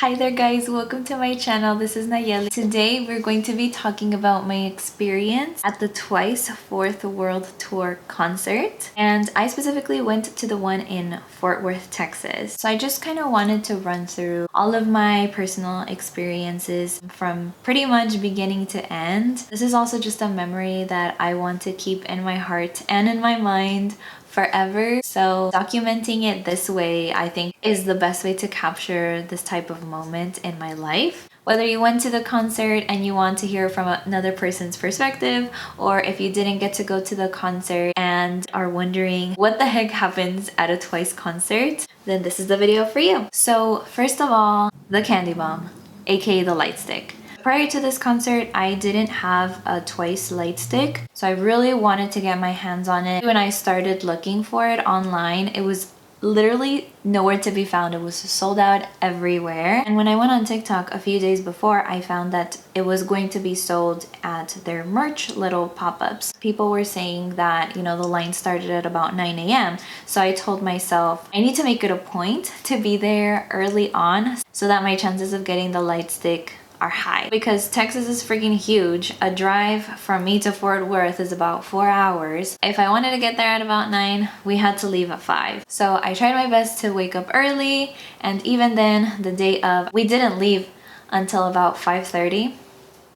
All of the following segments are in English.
Hi there guys, welcome to my channel. This is Nayeli. Today we're going to be talking about my experience at the Twice Fourth World Tour concert. And I specifically went to the one in Fort Worth, Texas. So I just kind of wanted to run through all of my personal experiences from pretty much beginning to end. This is also just a memory that I want to keep in my heart and in my mind forever. So documenting it this way, I think, is the best way to capture this type of moment in my life. Whether you went to the concert and you want to hear from another person's perspective, or if you didn't get to go to the concert and are wondering what the heck happens at a Twice concert, then this is the video for you. So first of all, the candy bomb, aka the Lightstick. Prior to this concert, I didn't have a Twice Lightstick, so I really wanted to get my hands on it. When I started looking for it online, it was literally nowhere to be found. It was sold out everywhere. And when I went on TikTok a few days before, I found that it was going to be sold at their merch little pop-ups. People were saying that, the line started at about 9 a.m. So I told myself, I need to make it a point to be there early on so that my chances of getting the Lightstick are high, because Texas is freaking huge. A drive from me to Fort Worth is about 4 hours. If I wanted to get there at about 9, we had to leave at 5. So I tried my best to wake up early, and even then, the day of, we didn't leave until about 5:30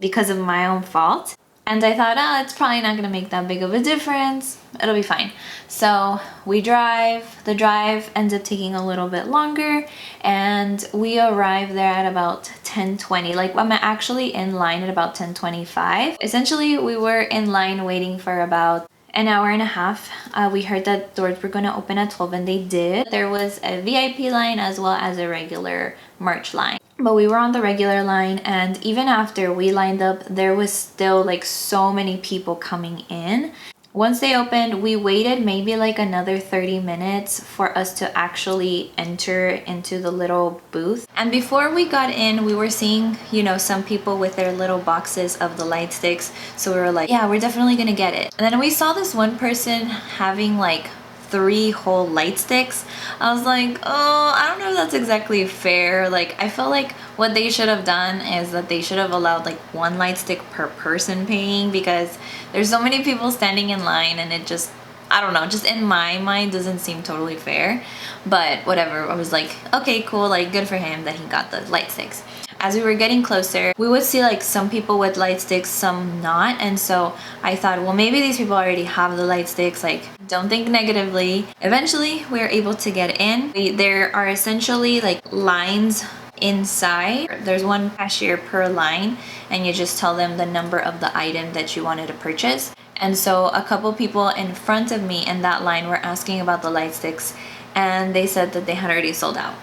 because of my own fault. And I thought, it's probably not gonna make that big of a difference. It'll be fine. So we drive. The drive ends up taking a little bit longer, and we arrive there at about 10:20. Like, I'm actually in line at about 10:25. Essentially, we were in line waiting for about an hour and a half. We heard that doors were gonna open at 12, and they did. There was a VIP line as well as a regular merch line. But we were on the regular line, and even after we lined up, there was still like so many people coming in. Once they opened, we waited maybe like another 30 minutes for us to actually enter into the little booth. And before we got in, we were seeing, some people with their little boxes of the light sticks. So we were like, yeah, we're definitely gonna get it. And then we saw this one person having like 3 whole light sticks. I was like, oh, I don't know if that's exactly fair. Like, I feel like what they should have done is that they should have allowed like 1 light stick per person paying, because there's so many people standing in line, and it just, I don't know, just in my mind doesn't seem totally fair. But whatever, I was like, okay, cool, like good for him that he got the light sticks. As we were getting closer, we would see like some people with light sticks, some not. And so I thought, well, maybe these people already have the light sticks. Like, don't think negatively. Eventually, we were able to get in. There are essentially like lines inside. There's 1 cashier per line, and you just tell them the number of the item that you wanted to purchase. And so a couple people in front of me in that line were asking about the light sticks, and they said that they had already sold out.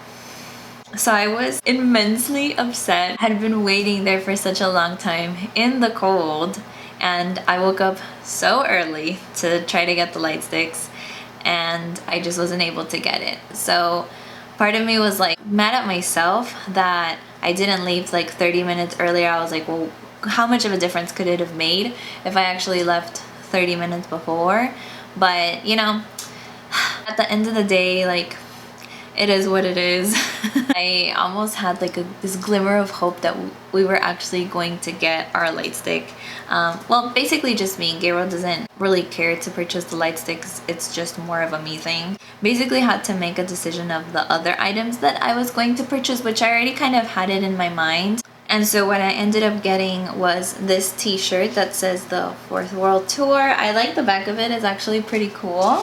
So I was immensely upset. I had been waiting there for such a long time in the cold, and I woke up so early to try to get the light sticks, and I just wasn't able to get it. So part of me was like mad at myself that I didn't leave like 30 minutes earlier. I was like, well, how much of a difference could it have made if I actually left 30 minutes before? But at the end of the day, like, it is what it is. I almost had like this glimmer of hope that we were actually going to get our light stick. Well, basically just me. Gabriel doesn't really care to purchase the light sticks. It's just more of a me thing. Basically had to make a decision of the other items that I was going to purchase, which I already kind of had it in my mind. And so what I ended up getting was this t-shirt that says the Fourth World Tour. I like the back of it. It's actually pretty cool.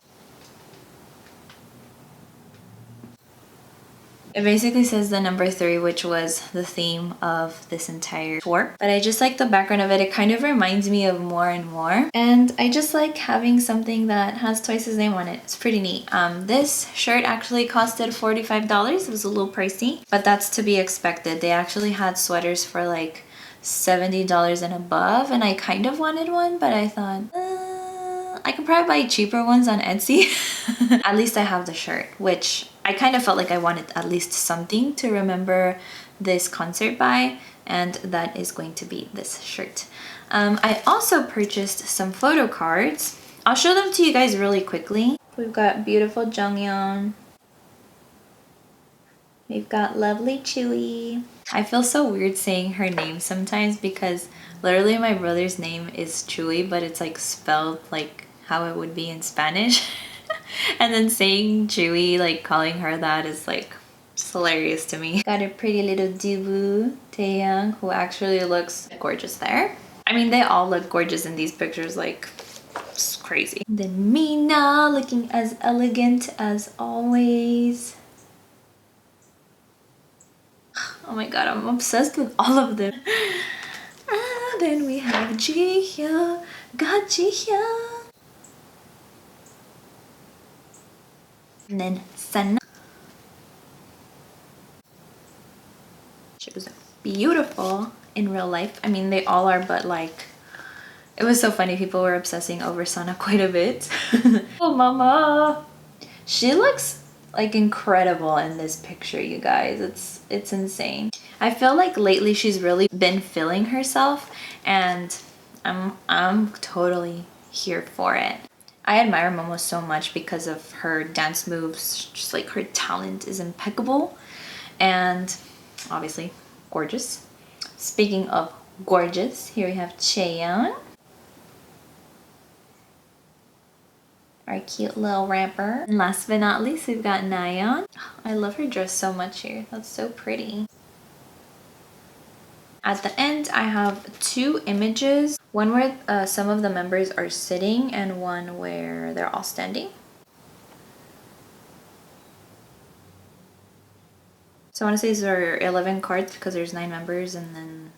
It basically says the number 3, which was the theme of this entire tour. But I just like the background of it. It kind of reminds me of More and More. And I just like having something that has Twice's name on it. It's pretty neat. This shirt actually costed $45. It was a little pricey, but that's to be expected. They actually had sweaters for like $70 and above, and I kind of wanted one, but I thought, I could probably buy cheaper ones on Etsy. At least I have the shirt, which I kind of felt like I wanted at least something to remember this concert by, and that is going to be this shirt. I also purchased some photo cards. I'll show them to you guys really quickly. We've got beautiful Jonghyun, We've got lovely Chewy. I feel so weird saying her name sometimes because literally my brother's name is Chewy, but it's like spelled like how it would be in Spanish. And then saying Chewy, like calling her that is like just hilarious to me. Got a pretty little Dubu, Taeyang, who actually looks gorgeous there. I mean, they all look gorgeous in these pictures, like it's crazy. Then Mina looking as elegant as always. Oh my god, I'm obsessed with all of them. Then we have Jihyun. Got Jihyun. And then Sana. She was beautiful in real life. I mean, they all are, but like, it was so funny. People were obsessing over Sana quite a bit. Oh, mama. She looks like incredible in this picture, you guys. It's insane. I feel like lately she's really been feeling herself, and I'm totally here for it. I admire Momo so much because of her dance moves. Just like her talent is impeccable, and obviously gorgeous. Speaking of gorgeous, here we have Chaeyoung, our cute little rapper. And last but not least, we've got Nayeon. I love her dress so much here. That's so pretty. At the end, I have two images. One where some of the members are sitting and one where they're all standing. So I want to say these are 11 cards because there's 9 members and then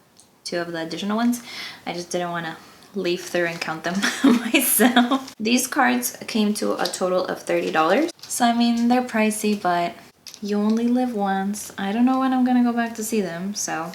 2 of the additional ones. I just didn't want to leaf through and count them myself. These cards came to a total of $30. So I mean, they're pricey, but you only live once. I don't know when I'm gonna go back to see them, so.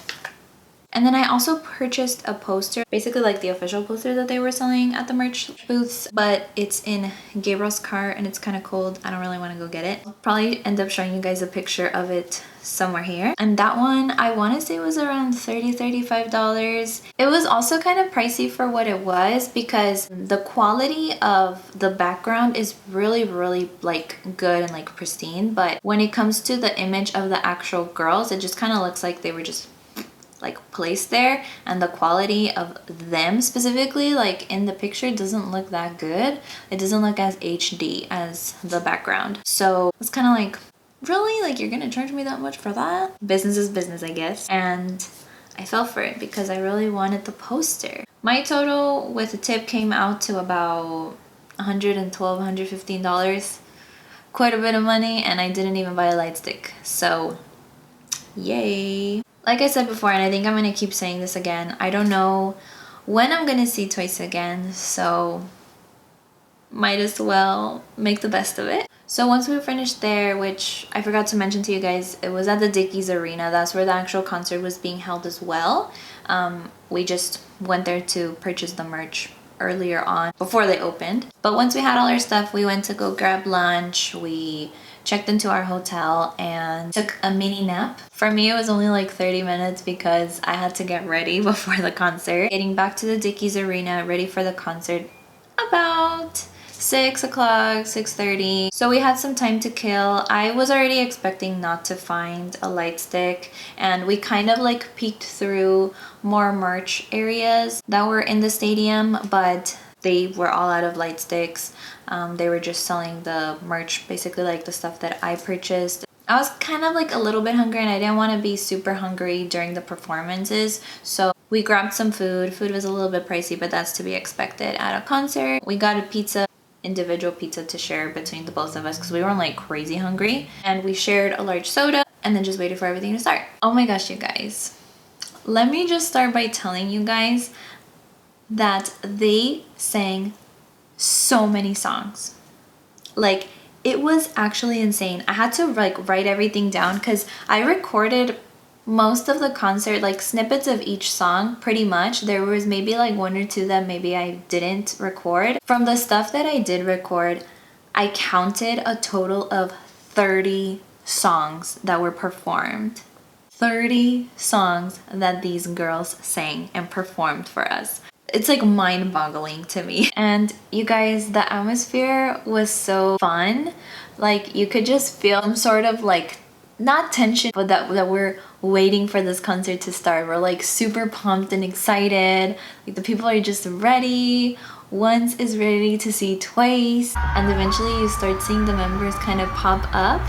And then I also purchased a poster, basically like the official poster that they were selling at the merch booths, but it's in Gabriel's car and it's kind of cold. I don't really want to go get it. I'll probably end up showing you guys a picture of it somewhere here. And that one, I want to say was around $35. It was also kind of pricey for what it was because the quality of the background is really like good and like pristine, but when it comes to the image of the actual girls, it just kind of looks like they were just like placed there, and the quality of them specifically like in the picture doesn't look that good. It doesn't look as HD as the background, so it's kind of like, really, like you're gonna charge me that much for that? Business is business, I guess. And I fell for it because I really wanted the poster. My total with the tip came out to about $112, $115, quite a bit of money, and I didn't even buy a light stick, so yay. Like I said before, and I think I'm gonna keep saying this again, I don't know when I'm gonna see Twice again, so might as well make the best of it. So once we finished there, which I forgot to mention to you guys, it was at the Dickies Arena. That's where the actual concert was being held as well. We just went there to purchase the merch earlier on before they opened. But once we had all our stuff, we went to go grab lunch. We checked into our hotel and took a mini nap. For me, it was only like 30 minutes because I had to get ready before the concert. Getting back to the Dickies Arena, ready for the concert about 6 o'clock, 6:30. So we had some time to kill. I was already expecting not to find a light stick, and we kind of like peeked through more merch areas that were in the stadium, but they were all out of light sticks. They were just selling the merch, basically like the stuff that I purchased. I was kind of like a little bit hungry and I didn't want to be super hungry during the performances, so we grabbed some food. Food was a little bit pricey, but that's to be expected at a concert. We got a pizza, individual pizza to share between the both of us because we weren't like crazy hungry, and we shared a large soda and then just waited for everything to start. Oh my gosh, you guys. Let me just start by telling you guys that they sang so many songs. Like, it was actually insane. I had to like write everything down because I recorded most of the concert, like snippets of each song pretty much. There was maybe like 1 or 2 that maybe I didn't record. From the stuff that I did record, I counted a total of 30 songs that were performed. 30 songs that these girls sang and performed for us. It's like mind-boggling to me. And you guys, the atmosphere was so fun. Like, you could just feel some sort of like not tension, but that we're waiting for this concert to start. We're like super pumped and excited. Like the people are just ready. Once is ready to see Twice, and eventually you start seeing the members kind of pop up,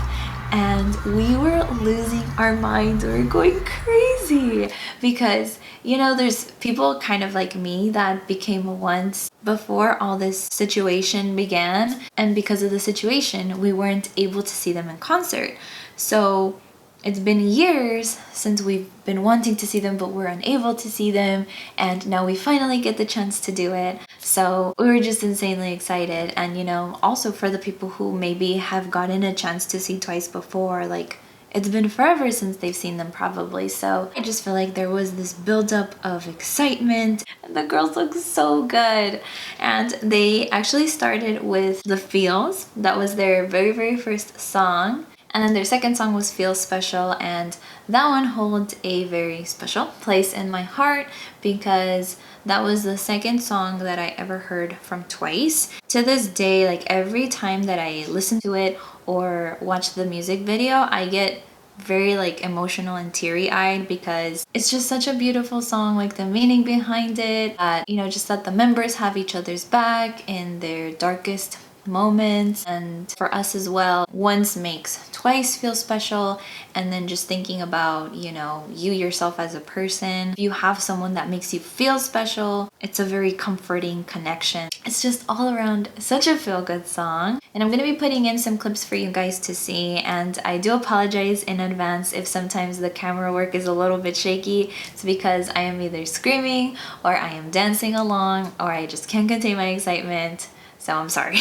and we were losing our minds. We were going crazy because, you know, there's people kind of like me that became once before all this situation began, and because of the situation we weren't able to see them in concert. So it's been years since we've been wanting to see them, but we're unable to see them, and now we finally get the chance to do it. So we were just insanely excited. And you know, also for the people who maybe have gotten a chance to see Twice before, like it's been forever since they've seen them probably. So I just feel like there was this buildup of excitement, and the girls look so good. And they actually started with The Feels. That was their very first song. And then their second song was Feel Special, and that one holds a very special place in my heart because that was the second song that I ever heard from Twice. To this day, like every time that I listen to it or watch the music video, I get very like emotional and teary-eyed because it's just such a beautiful song. Like the meaning behind it, that, you know, just that the members have each other's back in their darkest moments. And for us as well, once makes Twice feel special. And then just thinking about, you know, you yourself as a person, if you have someone that makes you feel special, it's a very comforting connection. It's just all around such a feel-good song. And I'm gonna be putting in some clips for you guys to see, and I do apologize in advance if sometimes the camera work is a little bit shaky. It's because I am either screaming or I am dancing along or I just can't contain my excitement. So I'm sorry.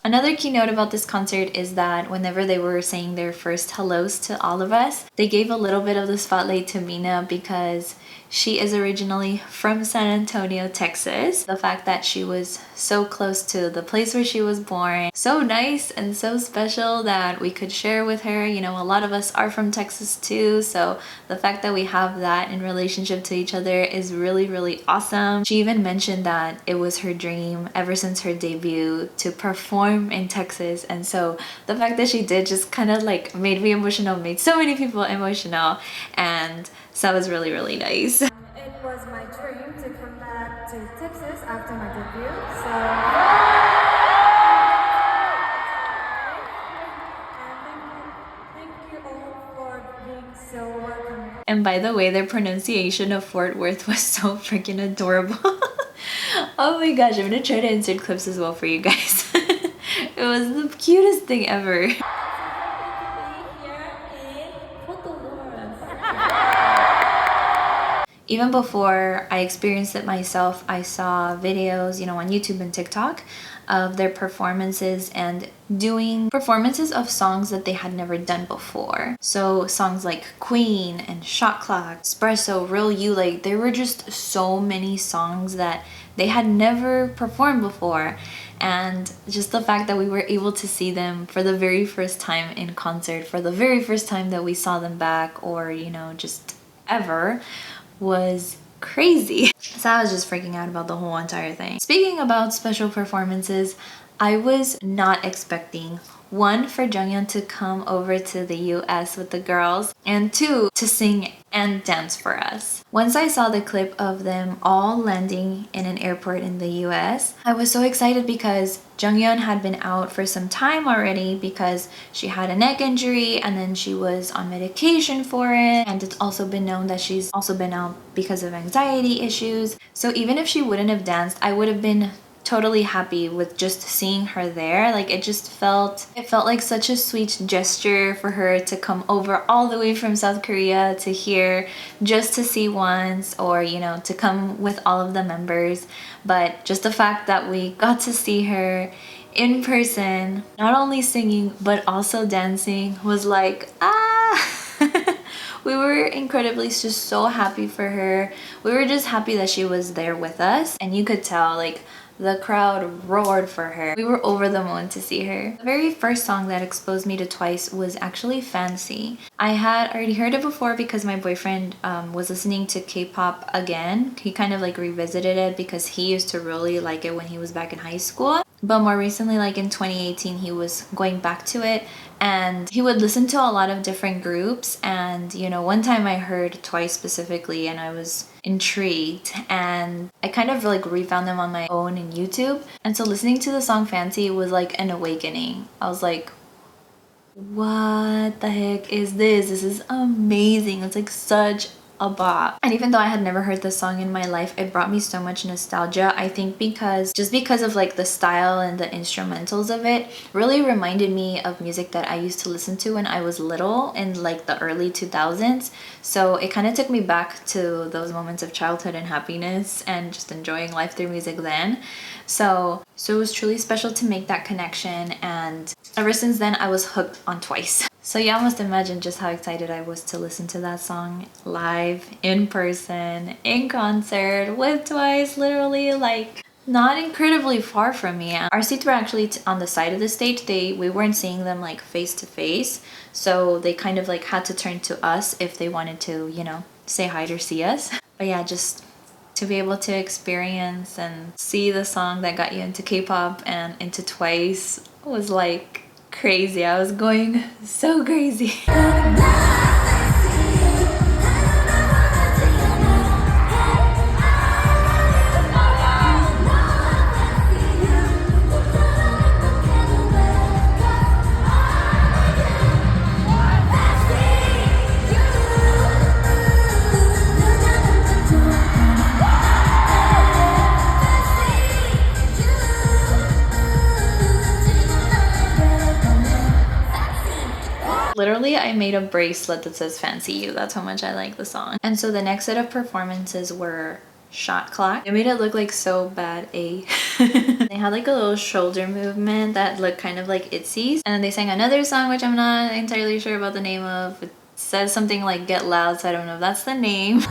Another key note about this concert is that whenever they were saying their first hellos to all of us, they gave a little bit of the spotlight to Mina because she is originally from San Antonio, Texas. The fact that she was so close to the place where she was born, so nice and so special that we could share with her. You know, a lot of us are from Texas too, so the fact that we have that in relationship to each other is really awesome. She even mentioned that it was her dream ever since her debut to perform in Texas, and so the fact that she did just kind of like made me emotional, made so many people emotional, and so it was really nice. It was my dream to come back to Texas after my debut, so thank you all for being so welcoming. And by the way, their pronunciation of Fort Worth was so freaking adorable. Oh my gosh, I'm gonna try to insert clips as well for you guys. It was the cutest thing ever. Even before I experienced it myself, I saw videos, you know, on YouTube and TikTok of their performances and doing performances of songs that they had never done before. So songs like Queen and Shot Clock, Espresso, Real You, like there were just so many songs that they had never performed before. And just the fact that we were able to see them for the very first time in concert, for the very first time that we saw them back, or, you know, just ever, was crazy. So I was just freaking out about the whole entire thing. Speaking about special performances, I was not expecting, one, for Jonghyun to come over to the US with the girls, and two, to sing and dance for us. Once I saw the clip of them all landing in an airport in the US, I was so excited because Jonghyun had been out for some time already because she had a neck injury and then she was on medication for it, and it's also been known that she's also been out because of anxiety issues. So even if she wouldn't have danced, I would have been totally happy with just seeing her there. Like it felt like such a sweet gesture for her to come over all the way from South Korea to here just to see once, or you know, to come with all of the members. But just the fact that we got to see her in person, not only singing but also dancing, was like, ah. We were incredibly just so happy for her. We were just happy that she was there with us, and you could tell like the crowd roared for her. We were over the moon to see her. The very first song that exposed me to Twice was actually Fancy. I had already heard it before because my boyfriend was listening to K-pop again. He kind of like revisited it because he used to really like it when he was back in high school. But more recently, like in 2018, he was going back to it, and he would listen to a lot of different groups. And you know, one time I heard Twice specifically and I was intrigued, and I kind of like refound them on my own in YouTube. And so listening to the song Fancy was like an awakening. I was like, what the heck is this? This is amazing. It's like such a bop. And even though I had never heard this song in my life, it brought me so much nostalgia. I think because of like the style and the instrumentals of it really reminded me of music that I used to listen to when I was little in like the early 2000s. So it kind of took me back to those moments of childhood and happiness and just enjoying life through music then. So it was truly special to make that connection, and ever since then I was hooked on Twice. So you almost imagine just how excited I was to listen to that song live, in person, in concert, with Twice, literally like not incredibly far from me. Our seats were actually on the side of the stage. We weren't seeing them like face to face, so they kind of like had to turn to us if they wanted to, you know, say hi or see us. But yeah, just to be able to experience and see the song that got you into K-pop and into Twice was like crazy. I was going so crazy. Literally, I made a bracelet that says Fancy You. That's how much I like the song. And so the next set of performances were Shot Clock. They made it look like so bad, eh? They had like a little shoulder movement that looked kind of like Itzy's. And then they sang another song, which I'm not entirely sure about the name of. It says something like Get Loud, so I don't know if that's the name.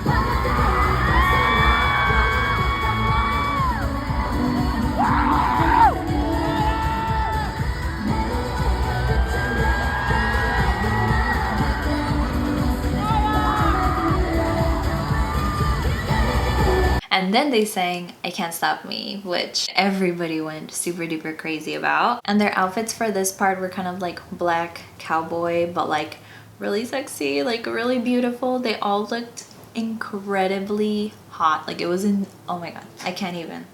And then they sang I Can't Stop Me, which everybody went super duper crazy about. And their outfits for this part were kind of like black cowboy, but like really sexy, like really beautiful. They all looked incredibly hot. Like it was oh my god, I can't even.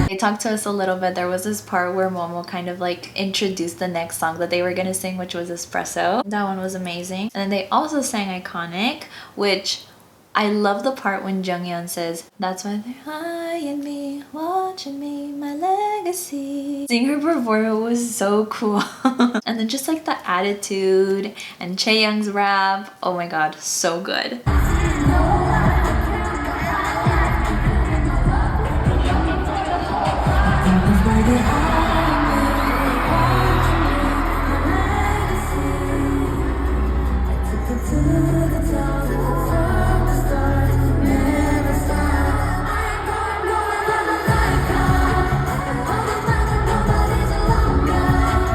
They talked to us a little bit. There was this part where Momo kind of like introduced the next song that they were gonna sing, which was Espresso. That one was amazing. And then they also sang Iconic, which I love the part when Jungyeon says, "That's why they're eyeing me, watching me, my legacy." Seeing her perform it was so cool. And then just like the attitude and Chaeyoung's rap, oh my god, so good.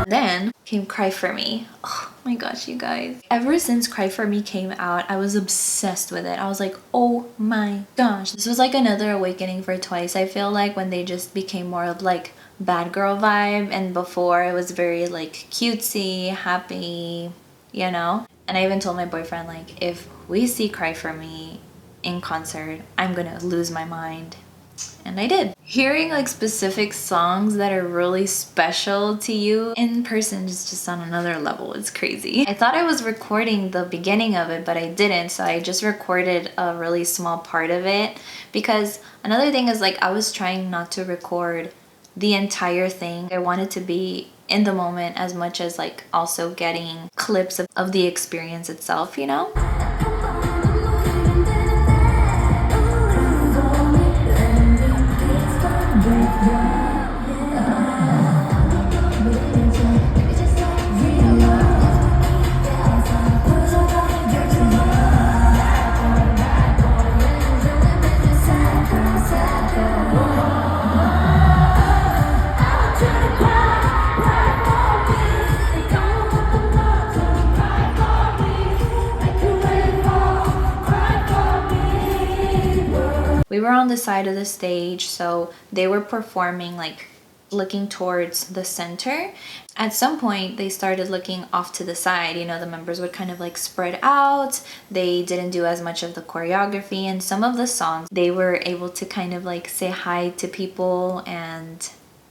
Then came Cry For Me. Oh my gosh, you guys. Ever since Cry For Me came out, I was obsessed with it. I was like, oh my gosh. This was like another awakening for Twice. I feel like when they just became more of like bad girl vibe, and before it was very like cutesy, happy, you know? And I even told my boyfriend, like, if we see Cry For Me in concert, I'm gonna lose my mind. And I did. Hearing like specific songs that are really special to you in person is just on another level. It's crazy. I thought I was recording the beginning of it, but I didn't. So I just recorded a really small part of it, because another thing is like I was trying not to record the entire thing. I wanted to be in the moment as much as like also getting clips of the experience itself, you know? We were on the side of the stage, so they were performing like looking towards the center. At some point they started looking off to the side, you know, the members would kind of like spread out. They didn't do as much of the choreography, and some of the songs they were able to kind of like say hi to people. And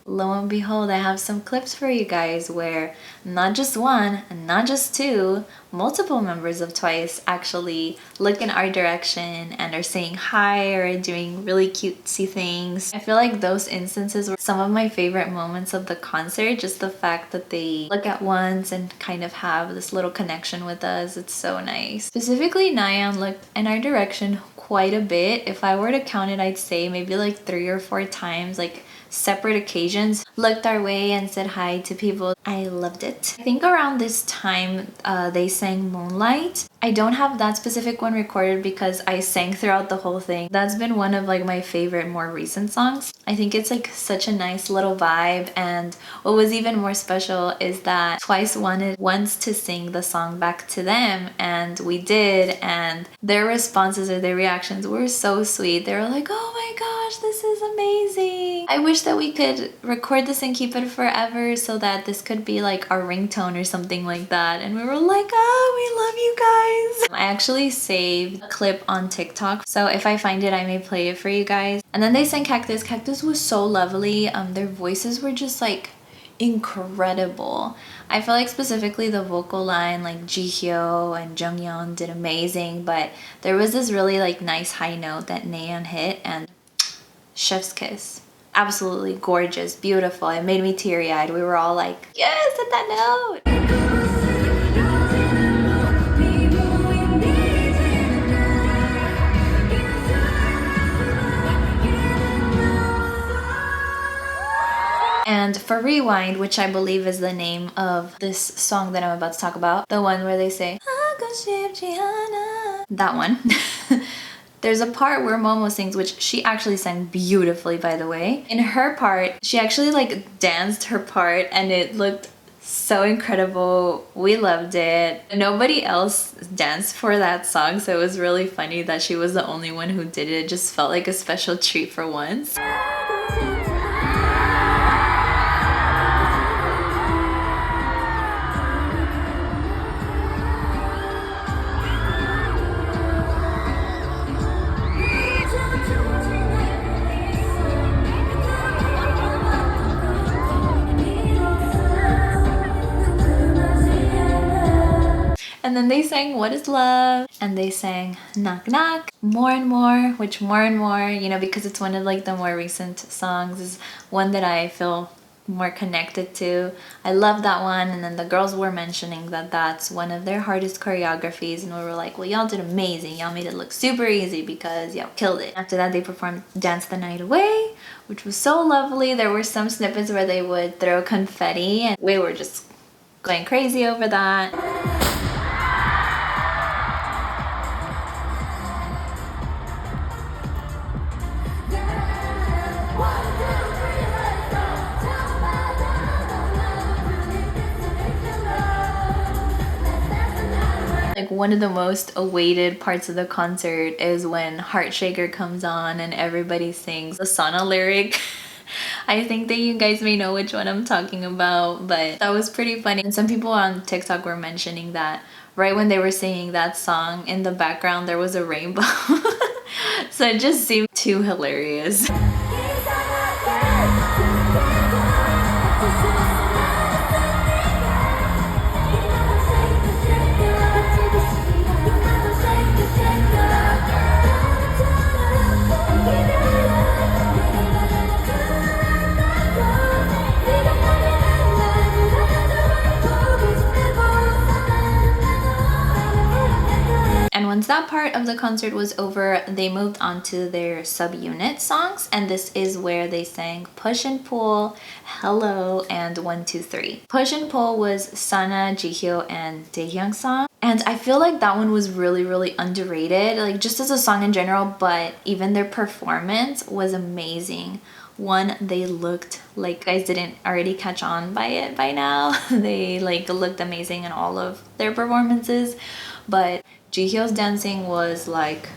lo and behold, I have some clips for you guys where not just one, not just two, multiple members of Twice actually look in our direction and are saying hi or doing really cutesy things. I feel like those instances were some of my favorite moments of the concert. Just the fact that they look at once and kind of have this little connection with us. It's so nice. Specifically, Nayeon looked in our direction quite a bit. If I were to count it, I'd say maybe like 3 or 4 times, like separate occasions, looked our way and said hi to people. I loved it. I think around this time they sang Moonlight. I don't have that specific one recorded because I sang throughout the whole thing. That's been one of like my favorite more recent songs. I think it's like such a nice little vibe, and what was even more special is that Twice wanted once to sing the song back to them, and we did, and their responses or their reactions were so sweet. They were like, oh my gosh, this is amazing. I wish that we could record this and keep it forever so that this could be like our ringtone or something like that. And we were like, oh, we love you guys. I actually saved a clip on TikTok, so if I find it I may play it for you guys. And then they sang Cactus. Cactus was so lovely. Their voices were just like incredible. I feel like specifically the vocal line, like Jihyo and Jungyeon did amazing, but there was this really like nice high note that Nayeon hit, and chef's kiss. Absolutely gorgeous, beautiful. It made me teary-eyed. We were all like, yes, hit that note. And for Rewind, which I believe is the name of this song that I'm about to talk about, the one where they say, that one. There's a part where Momo sings, which she actually sang beautifully, by the way. In her part, she actually like danced her part and it looked so incredible. We loved it. Nobody else danced for that song, so it was really funny that she was the only one who did it. It just felt like a special treat for once. And then they sang What is Love? And they sang Knock Knock. More and More, which More and More, you know, because it's one of like the more recent songs, is one that I feel more connected to. I love that one. And then the girls were mentioning that that's one of their hardest choreographies, and we were like, well, y'all did amazing, y'all made it look super easy because y'all killed it. After that, they performed Dance the Night Away, which was so lovely. There were some snippets where they would throw confetti, and we were just going crazy over that. Like one of the most awaited parts of the concert is when Heart Shaker comes on and everybody sings the Sana lyric. I think that you guys may know which one I'm talking about, but that was pretty funny. And some people on TikTok were mentioning that right when they were singing that song, in the background there was a rainbow. So it just seemed too hilarious. And once that part of the concert was over, they moved on to their subunit songs, and this is where they sang Push and Pull, Hello, and 1, 2, 3. Push and Pull was Sana, Jihyo, and Daehyung's song, and I feel like that one was really underrated, like just as a song in general, but even their performance was amazing. One, they looked like, you guys didn't already catch on by it by now. They like looked amazing in all of their performances, but Jihyo's dancing was like,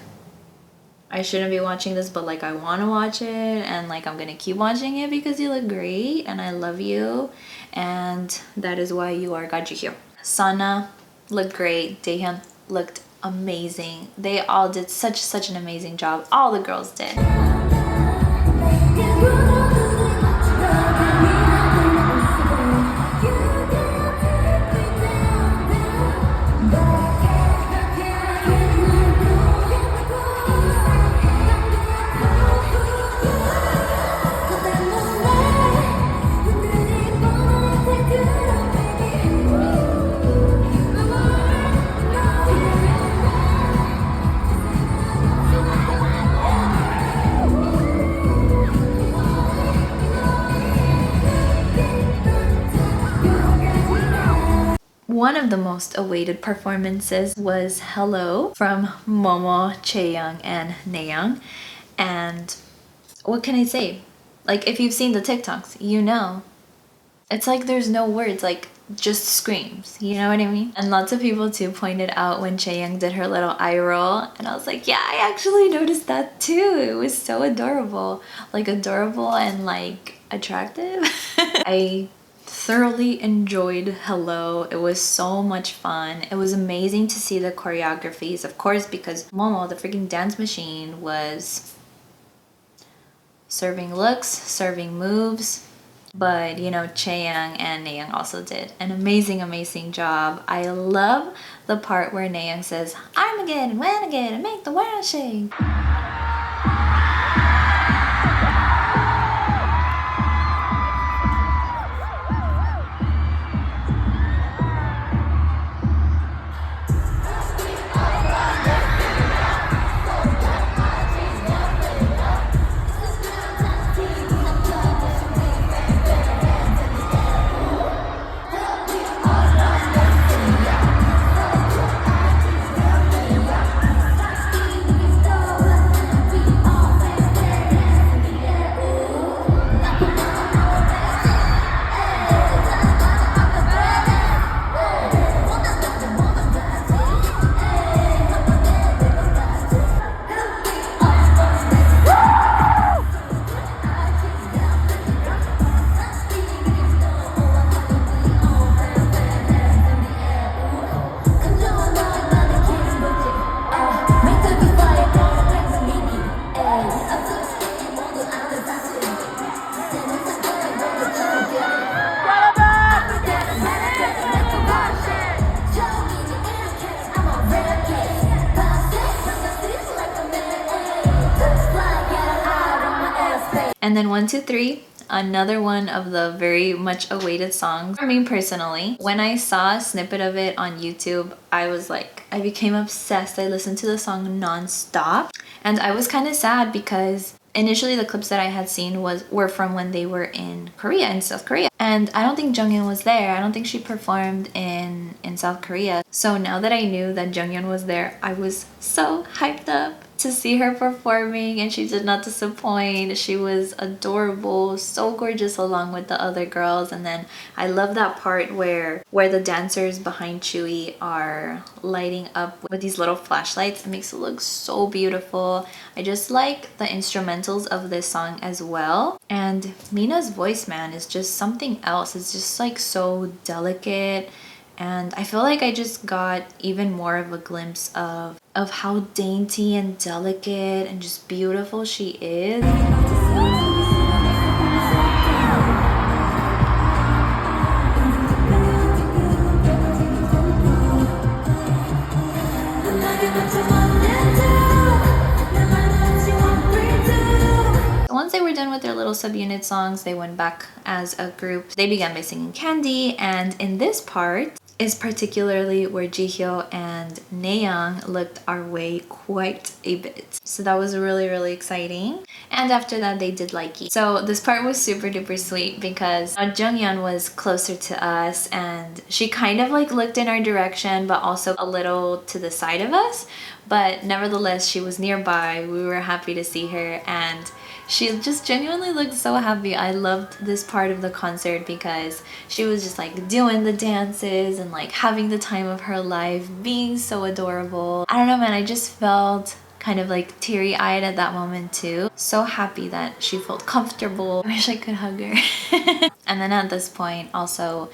I shouldn't be watching this, but like I want to watch it, and like I'm gonna keep watching it because you look great and I love you, and that is why you are God Jihyo. Sana looked great, Daehyun looked amazing. They all did such an amazing job. All the girls did. One of the most awaited performances was Hello from Momo, Chaeyoung, and Nayoung. And what can I say? Like, if you've seen the TikToks, you know. It's like there's no words, like just screams, you know what I mean? And lots of people too pointed out when Chaeyoung did her little eye roll, and I was like, yeah, I actually noticed that too. It was so adorable. Like adorable and like attractive. I thoroughly enjoyed Hello. It was so much fun. It was amazing to see the choreographies, of course, because Momo, the freaking dance machine, was serving looks, serving moves. But you know, Chaeyoung and Nayoung also did an amazing job. I love the part where Nayoung says, Armageddon, win again, and make the world shake. And then 123, another one of the very much awaited songs for me personally. When I saw a snippet of it on YouTube, I became obsessed. I listened to the song non-stop, and I was kind of sad because initially the clips that I had seen were from when they were in Korea, in South Korea. And I don't think Jonghyun was there. I don't think she performed in South Korea. So now that I knew that Jonghyun was there, I was so hyped up to see her performing, and she did not disappoint. She was adorable, so gorgeous along with the other girls. And then I love that part where the dancers behind Chewy are lighting up with these little flashlights. It makes it look so beautiful. I just like the instrumentals of this song as well. And Mina's voice, man, is just something else. It's just like so delicate. And I feel like I just got even more of a glimpse of how dainty and delicate and just beautiful she is. Once they were done with their little subunit songs, they went back as a group. They began by singing Candy, and in this part is particularly where Jihyo and Nayoung looked our way quite a bit. So that was really, really exciting. And after that, they did Likey. So this part was super duper sweet because Jonghyun was closer to us, and she kind of like looked in our direction, but also a little to the side of us. But nevertheless, she was nearby. We were happy to see her, and she just genuinely looked so happy. I loved this part of the concert because she was just like doing the dances and like having the time of her life, being so adorable. I don't know, man, I just felt kind of like teary-eyed at that moment too. So happy that she felt comfortable. I wish I could hug her. And then at this point also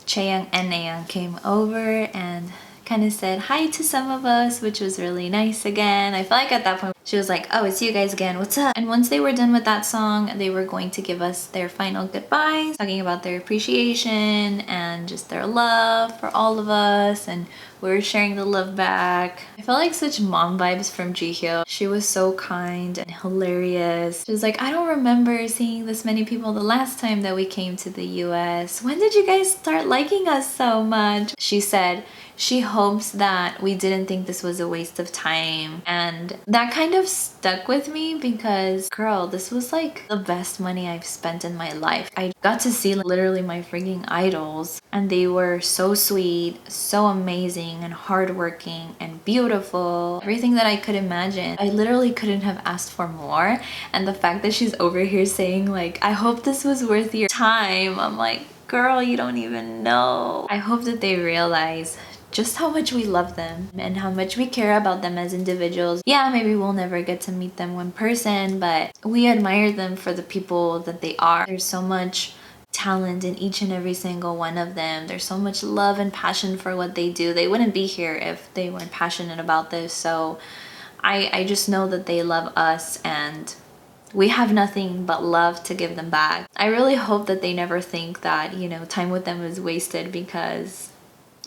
Chaeyoung and Nayoung came over and kind of said hi to some of us, which was really nice again. I feel like at that point she was like, oh, it's you guys again, what's up? And once they were done with that song, they were going to give us their final goodbyes, talking about their appreciation and just their love for all of us, and we were sharing the love back. I felt like such mom vibes from Jihyo. She was so kind and hilarious. She was like, I don't remember seeing this many people the last time that we came to the US. When did you guys start liking us so much? She said she hopes that we didn't think this was a waste of time, and that kind of stuck with me because girl, this was like the best money I've spent in my life. I got to see literally my freaking idols, and they were so sweet, so amazing and hardworking and beautiful, everything that I could imagine. I literally couldn't have asked for more. And the fact that she's over here saying like, I hope this was worth your time, I'm like, girl, you don't even know. I hope that they realize just how much we love them and how much we care about them as individuals. Yeah, maybe we'll never get to meet them in person, but we admire them for the people that they are. There's so much talent in each and every single one of them. There's so much love and passion for what they do. They wouldn't be here if they weren't passionate about this. So I just know that they love us, and we have nothing but love to give them back. I really hope that they never think that, you know, time with them is wasted, because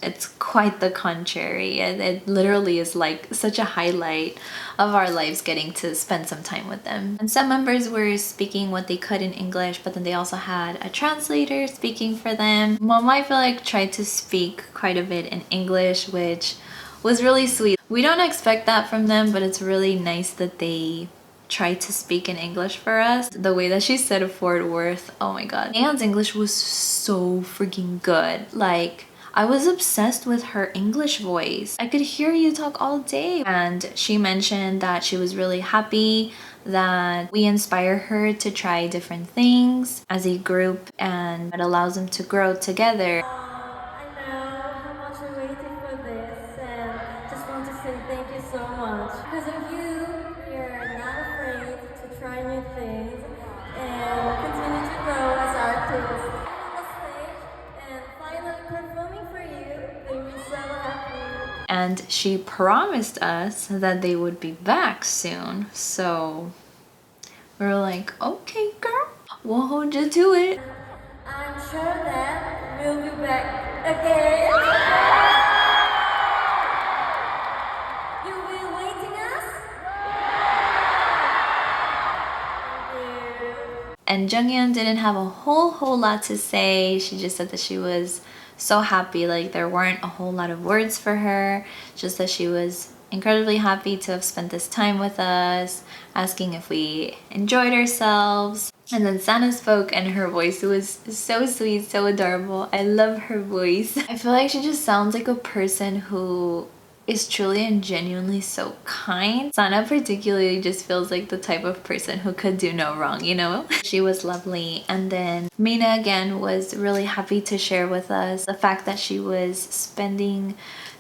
it's quite the contrary. It literally is like such a highlight of our lives getting to spend some time with them. And some members were speaking what they could in English, but then they also had a translator speaking for them. Mom, I feel like, tried to speak quite a bit in English, which was really sweet. We don't expect that from them, but it's really nice that they tried to speak in English for us. The way that she said Fort Worth, oh my god. Nayeon's English was so freaking good. Like, I was obsessed with her English voice. I could hear you talk all day. And she mentioned that she was really happy that we inspire her to try different things as a group, and it allows them to grow together. I know how much I waited for this, and just want to say thank you so much. Because of you, you're not afraid to try new things and continue to grow as artists. On the stage and finally performing for you, made me so happy. And she promised us that they would be back soon. So we were like, okay, girl, we'll hold you to it. I'm sure that we'll be back again. You will waiting us? Thank you. And Junghyun didn't have a whole lot to say. She just said that she was so happy. Like there weren't a whole lot of words for her, just that she was incredibly happy to have spent this time with us, asking if we enjoyed ourselves. And then Sana spoke and her voice was so sweet, so adorable. I love her voice. I feel like she just sounds like a person who is truly and genuinely so kind. Sana particularly just feels like the type of person who could do no wrong, you know? She was lovely. And then Mina again was really happy to share with us the fact that she was spending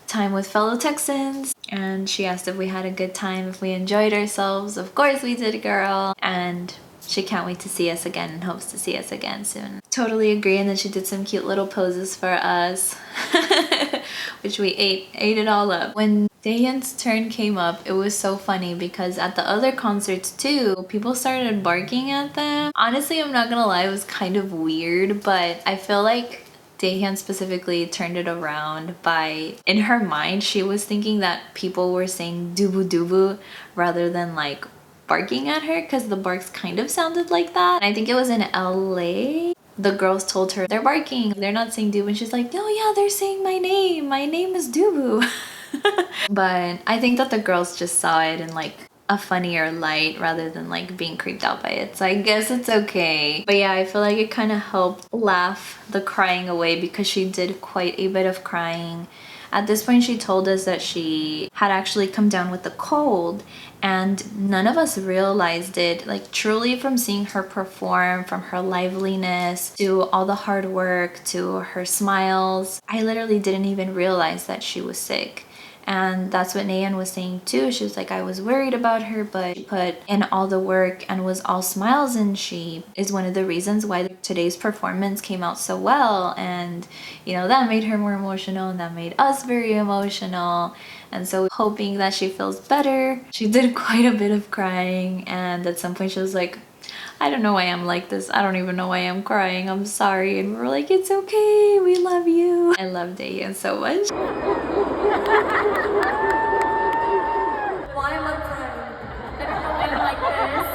time with fellow Texans, and she asked if we had a good time, if we enjoyed ourselves. Of course we did, girl. And she can't wait to see us again and hopes to see us again soon. Totally agree. And then she did some cute little poses for us, which we ate it all up. When Daehyun's turn came up, it was so funny because at the other concerts too, people started barking at them. Honestly, I'm not gonna lie, it was kind of weird, but I feel like Daehyun specifically turned it around by, in her mind, she was thinking that people were saying dubu dubu rather than like barking at her, because the barks kind of sounded like that. And I think it was in LA. The girls told her, they're barking, they're not saying dubu. And she's like, oh yeah, they're saying my name. My name is Dubu. But I think that the girls just saw it in like a funnier light rather than like being creeped out by it. So I guess it's okay. But yeah, I feel like it kind of helped laugh the crying away because she did quite a bit of crying. At this point, she told us that she had actually come down with a cold, and none of us realized it. Like truly, from seeing her perform, from her liveliness to all the hard work to her smiles, I literally didn't even realize that she was sick. And that's what Nayeon was saying too. She was like, I was worried about her, but she put in all the work and was all smiles, and she is one of the reasons why today's performance came out so well. And you know, that made her more emotional, and that made us very emotional. And so hoping that she feels better. She did quite a bit of crying, and at some point she was like, I don't know why I'm like this. I don't even know why I'm crying. I'm sorry. And we're like, it's okay. We love you. I love Daehyun so much. Why am I crying? I don't know why I'm like this.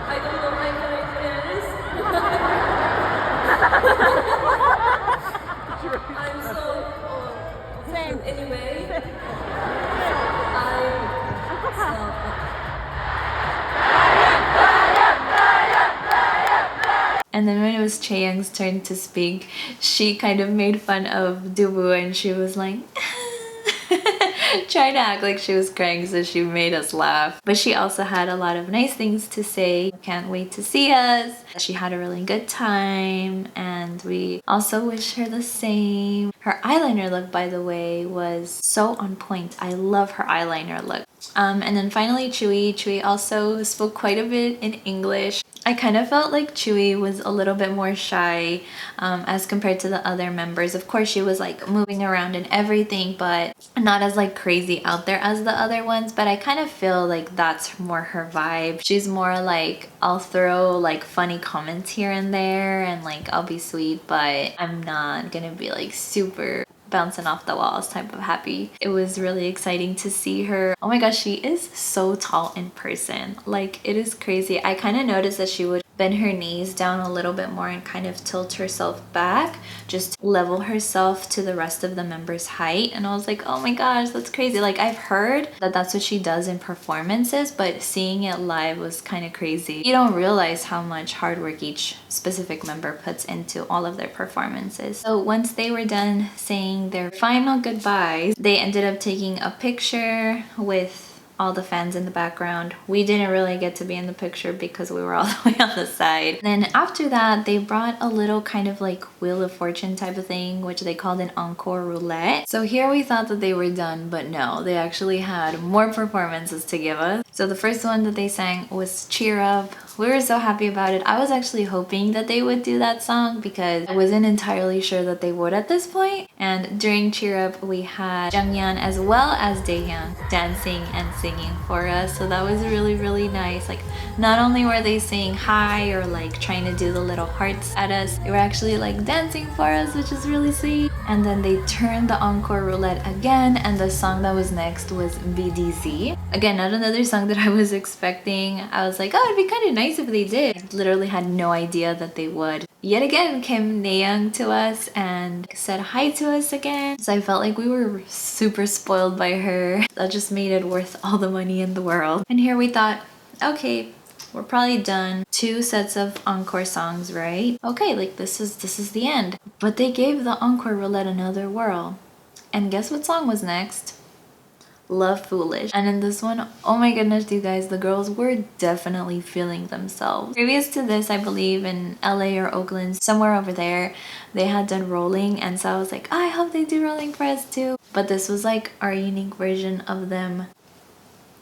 I don't know why I'm like this. I'm so... Same. Anyway, And then when it was Chaeyoung's turn to speak, she kind of made fun of Dubu, and she was like trying to act like she was crying, so she made us laugh. But she also had a lot of nice things to say. Can't wait to see us. She had a really good time, and we also wish her the same. Her eyeliner look, by the way, was so on point. I love her eyeliner look. And then finally Chewy also spoke quite a bit in English. I kind of felt like Chewy was a little bit more shy as compared to the other members. Of course, she was like moving around and everything, but not as like crazy out there as the other ones. But I kind of feel like that's more her vibe. She's more like, I'll throw like funny comments here and there, and like I'll be sweet, but I'm not gonna be like super bouncing off the walls type of happy. It was really exciting to see her. Oh my gosh, she is so tall in person. Like, it is crazy. I kind of noticed that she would bend her knees down a little bit more and kind of tilt herself back, just level herself to the rest of the members' height. And I was like, oh my gosh, that's crazy. Like, I've heard that that's what she does in performances, but seeing it live was kind of crazy. You don't realize how much hard work each specific member puts into all of their performances. So once they were done saying their final goodbyes, they ended up taking a picture with all the fans in the background. We didn't really get to be in the picture because we were all the way on the side. Then after that, they brought a little kind of like Wheel of Fortune type of thing, which they called an encore roulette. So here we thought that they were done, but no, they actually had more performances to give us. So the first one that they sang was Cheer Up. We were so happy about it. I was actually hoping that they would do that song because I wasn't entirely sure that they would at this point. And during Cheer Up, we had Junghyun as well as Daehyun dancing and singing for us. So that was really, really nice. Like, not only were they saying hi or like trying to do the little hearts at us, they were actually like dancing for us, which is really sweet. And then they turned the encore roulette again, and the song that was next was BDZ. Again, not another song that I was expecting. I was like, oh, it'd be kind of nice if they did. I literally had no idea that they would. Yet again came Nayoung to us and said hi to us again. So I felt like we were super spoiled by her. That just made it worth all the money in the world. And here we thought, okay, we're probably done. 2 sets of encore songs, right? Okay, like this is the end. But they gave the encore roulette another whirl. And guess what song was next? Love Foolish. And in this one, oh my goodness, you guys, the girls were definitely feeling themselves. Previous to this, I believe in LA or Oakland, somewhere over there, they had done rolling, and so I was like, oh, I hope they do rolling for us too. But this was like our unique version of them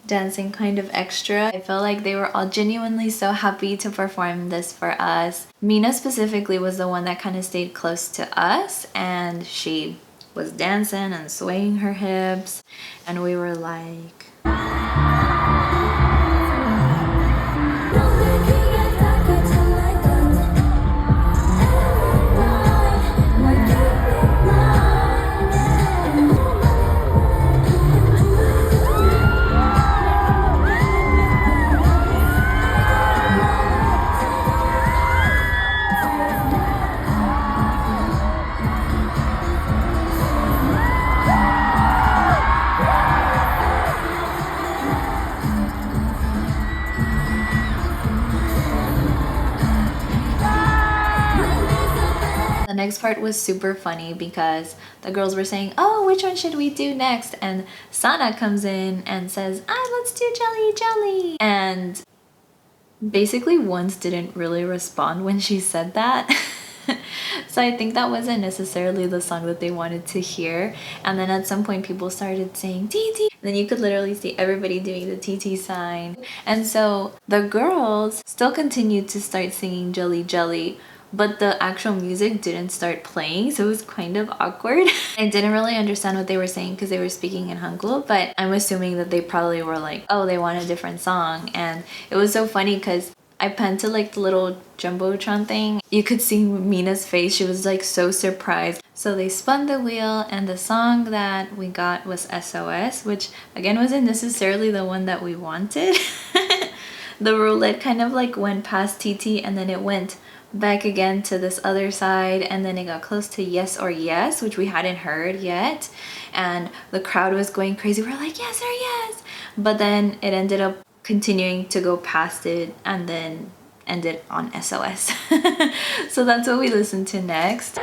dancing kind of extra. I felt like they were all genuinely so happy to perform this for us. Mina specifically was the one that kind of stayed close to us, and she was dancing and swaying her hips, and we were like, the next part was super funny because the girls were saying, oh, which one should we do next? And Sana comes in and says, let's do Jelly Jelly. And basically Ones didn't really respond when she said that. So I think that wasn't necessarily the song that they wanted to hear. And then at some point people started saying TT. Then you could literally see everybody doing the TT sign. And so the girls still continued to start singing Jelly Jelly, but the actual music didn't start playing, so it was kind of awkward. I didn't really understand what they were saying because they were speaking in Hangul, but I'm assuming that they probably were like, oh, they want a different song. And it was so funny because I panned to like the little jumbotron thing. You could see Mina's face. She was like so surprised. So they spun the wheel, and the song that we got was SOS, which again wasn't necessarily the one that we wanted. The roulette kind of like went past TT, and then it went back again to this other side, and then it got close to Yes or Yes, which we hadn't heard yet, and the crowd was going crazy. We're like, yes or yes, but then it ended up continuing to go past it and then ended on SOS. So that's what we listened to next.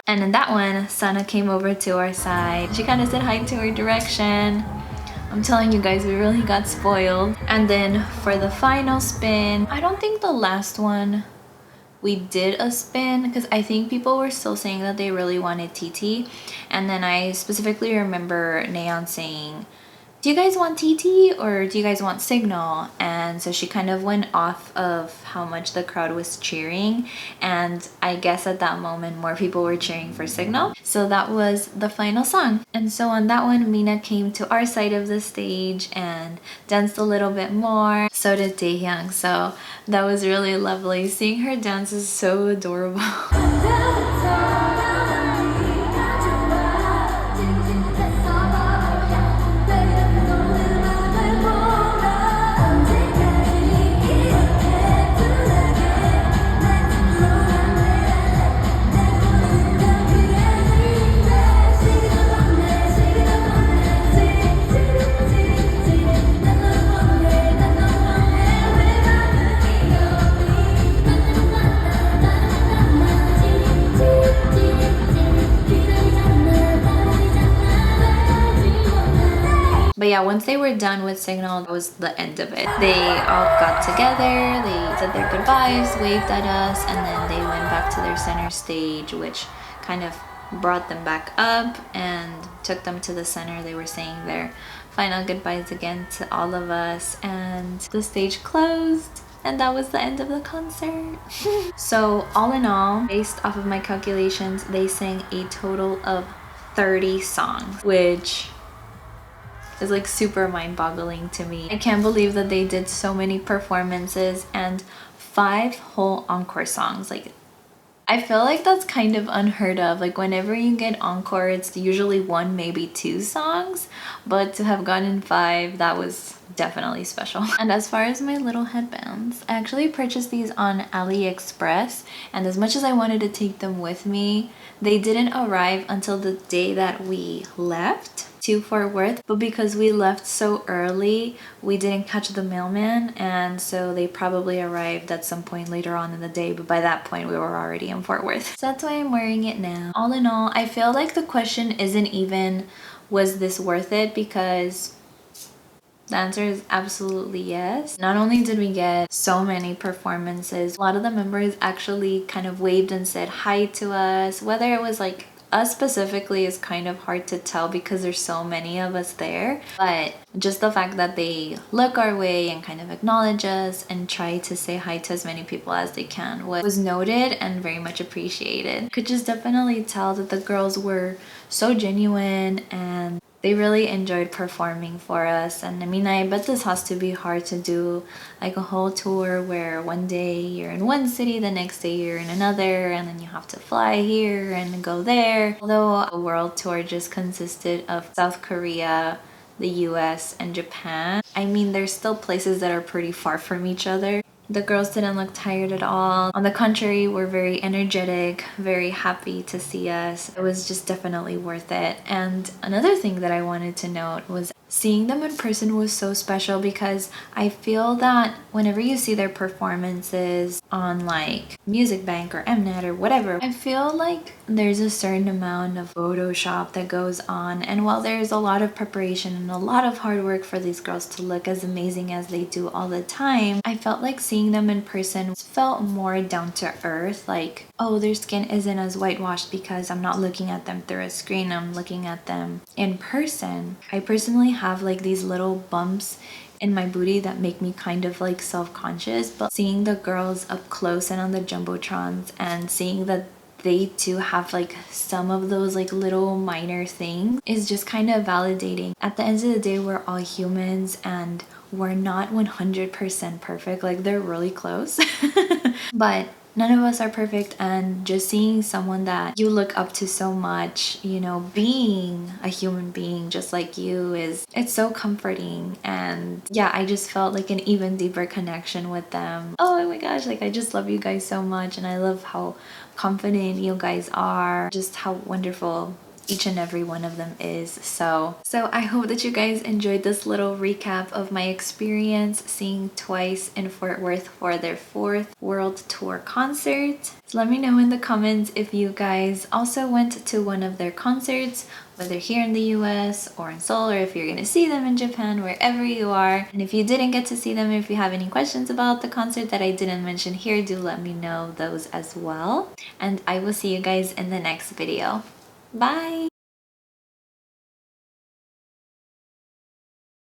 And in that one, Sana came over to our side. She kind of said hi to our direction. I'm telling you guys, we really got spoiled. And then for the final spin, I don't think the last one we did a spin because I think people were still saying that they really wanted TT. And then I specifically remember Nayeon saying, do you guys want TT or do you guys want Signal? And so she kind of went off of how much the crowd was cheering, and I guess at that moment more people were cheering for Signal. So that was the final song. And so on that one, Mina came to our side of the stage and danced a little bit more. So did Taehyung. So that was really lovely. Seeing her dance is so adorable. But yeah, once they were done with Signal, that was the end of it. They all got together, they said their goodbyes, waved at us, and then they went back to their center stage, which kind of brought them back up and took them to the center. They were saying their final goodbyes again to all of us, and the stage closed. And that was the end of the concert. So all in all, based off of my calculations, they sang a total of 30 songs, which is like super mind-boggling to me. I can't believe that they did so many performances and 5 whole encore songs. Like, I feel like that's kind of unheard of. Like, whenever you get encore, it's usually 1, maybe 2 songs, but to have gotten 5, that was definitely special. And as far as my little headbands, I actually purchased these on AliExpress, and as much as I wanted to take them with me, they didn't arrive until the day that we left to Fort Worth, but because we left so early, we didn't catch the mailman, and so they probably arrived at some point later on in the day, but by that point we were already in Fort Worth. So that's why I'm wearing it now. All in all, I feel like the question isn't even, was this worth it? Because the answer is absolutely yes. Not only did we get so many performances, a lot of the members actually kind of waved and said hi to us. Whether it was like us specifically is kind of hard to tell because there's so many of us there, but just the fact that they look our way and kind of acknowledge us and try to say hi to as many people as they can was noted and very much appreciated. Could just definitely tell that the girls were so genuine and they really enjoyed performing for us. And I mean, I bet this has to be hard to do, like a whole tour where one day you're in one city, the next day you're in another, and then you have to fly here and go there. Although a world tour just consisted of South Korea, the US, and Japan, I mean, there's still places that are pretty far from each other. The girls didn't look tired at all. On the contrary, were very energetic, very happy to see us. It was just definitely worth it. And another thing that I wanted to note was seeing them in person was so special, because I feel that whenever you see their performances on like Music Bank or Mnet or whatever, I feel like there's a certain amount of Photoshop that goes on. And while there's a lot of preparation and a lot of hard work for these girls to look as amazing as they do all the time, I felt like seeing them in person felt more down to earth. Like, oh, their skin isn't as whitewashed because I'm not looking at them through a screen, I'm looking at them in person. I personally have like these little bumps in my booty that make me kind of like self-conscious, but seeing the girls up close and on the jumbotrons and seeing that they too have like some of those like little minor things is just kind of validating. At the end of the day, we're all humans and we're not 100% perfect. Like, they're really close but none of us are perfect, and just seeing someone that you look up to so much, you know, being a human being just like you, it's so comforting. And yeah, I just felt like an even deeper connection with them. Oh my gosh, like, I just love you guys so much, and I love how confident you guys are, just how wonderful each and every one of them is. So I hope that you guys enjoyed this little recap of my experience seeing Twice in Fort Worth for their 4th World Tour concert. So let me know in the comments if you guys also went to one of their concerts, whether here in the US or in Seoul, or if you're gonna see them in Japan, wherever you are. And if you didn't get to see them, if you have any questions about the concert that I didn't mention here, do let me know those as well. And I will see you guys in the next video. Bye!